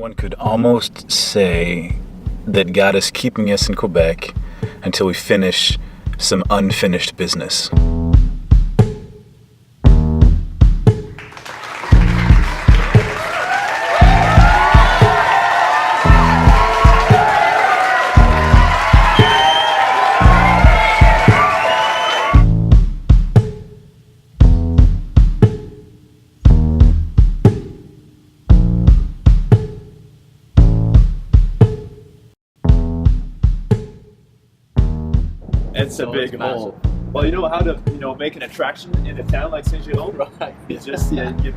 One could almost say that God is keeping us in Quebec until we finish some unfinished business. It's a big hole. Well, you know how to make an attraction in a town like Saint Jérôme? Right. It's just you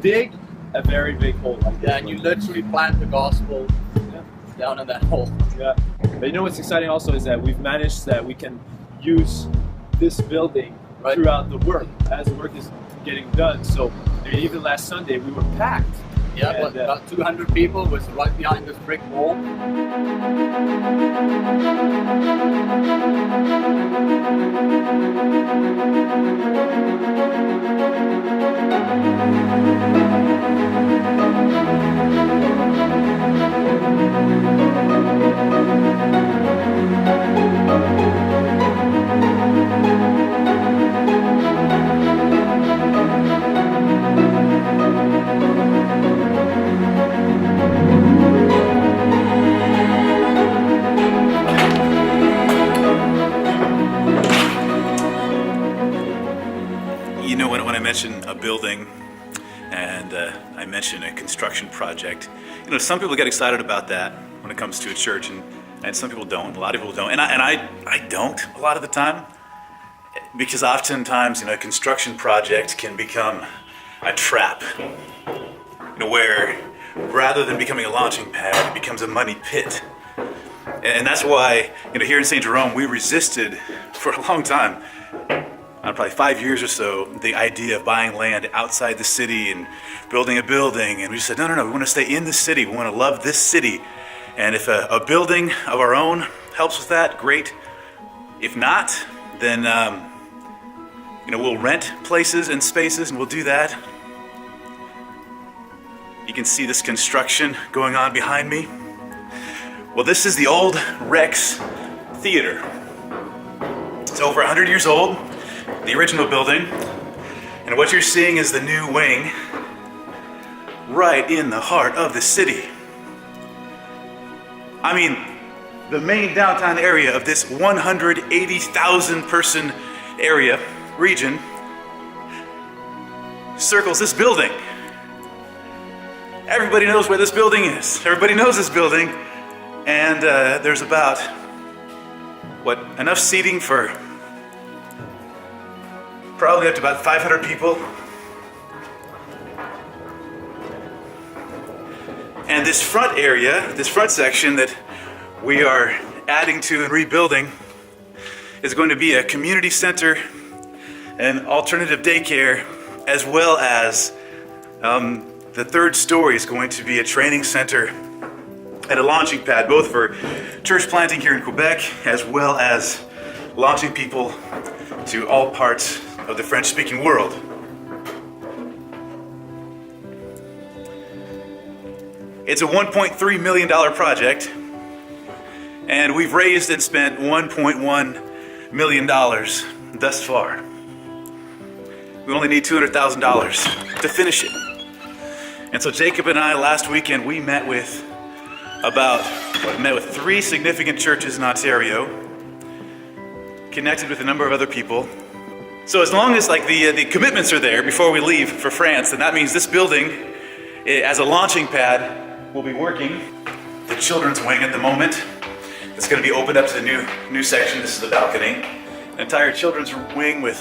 dig a very big hole. Like Yeah, and you literally plant the gospel down in that hole. Yeah. But you know what's exciting also is that we've managed that we can use this building throughout the work as the work is getting done. So I mean, even last Sunday we were packed. Yeah, and, about 200 people was right behind this brick wall. You know, when I mention a building and I mention a construction project, you know, some people get excited about that when it comes to a church, and some people don't. A lot of people don't, and I don't a lot of the time, because oftentimes, you know, a construction project can become a trap, you know, where rather than becoming a launching pad, it becomes a money pit. And that's why, you know, here in St. Jerome, we resisted for a long time, probably 5 years or so, the idea of buying land outside the city and building a building. And we just said, no, we want to stay in the city. We want to love this city. And if a building of our own helps with that, great. If not, then, you know, we'll rent places and spaces and we'll do that. You can see this construction going on behind me. Well, this is the old Rex Theater. It's over 100 years old. The original building, and what you're seeing is the new wing right in the heart of the city. I mean, the main downtown area of this 180,000 person region circles this building. Everybody knows where this building is. Everybody knows this building, and there's about enough seating for probably up to about 500 people. And this front area, this front section that we are adding to and rebuilding is going to be a community center, an alternative daycare, as well as the third story is going to be a training center and a launching pad, both for church planting here in Quebec, as well as launching people to all parts of the French-speaking world. It's a $1.3 million project, and we've raised and spent $1.1 million thus far. We only need $200,000 to finish it. And so Jacob and I last weekend, we met with three significant churches in Ontario, connected with a number of other people. So as long as the commitments are there before we leave for France, then that means this building, as a launching pad, will be working. The children's wing at the moment, it's going to be opened up to the new section. This is the balcony. An entire children's wing with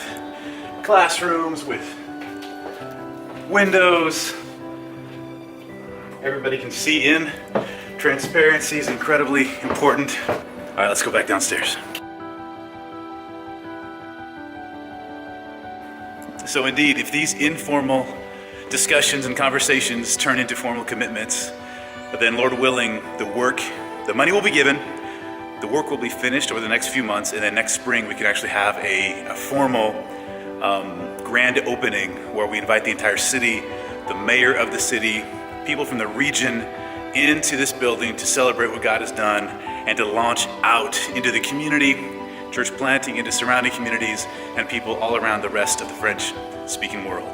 classrooms, with windows. Everybody can see in. Transparency is incredibly important. All right, let's go back downstairs. So indeed, if these informal discussions and conversations turn into formal commitments, then Lord willing, the money will be given, the work will be finished over the next few months, and then next spring we can actually have a formal grand opening where we invite the entire city, the mayor of the city, people from the region, into this building to celebrate what God has done and to launch out into the community, church planting into surrounding communities and people all around the rest of the French-speaking world.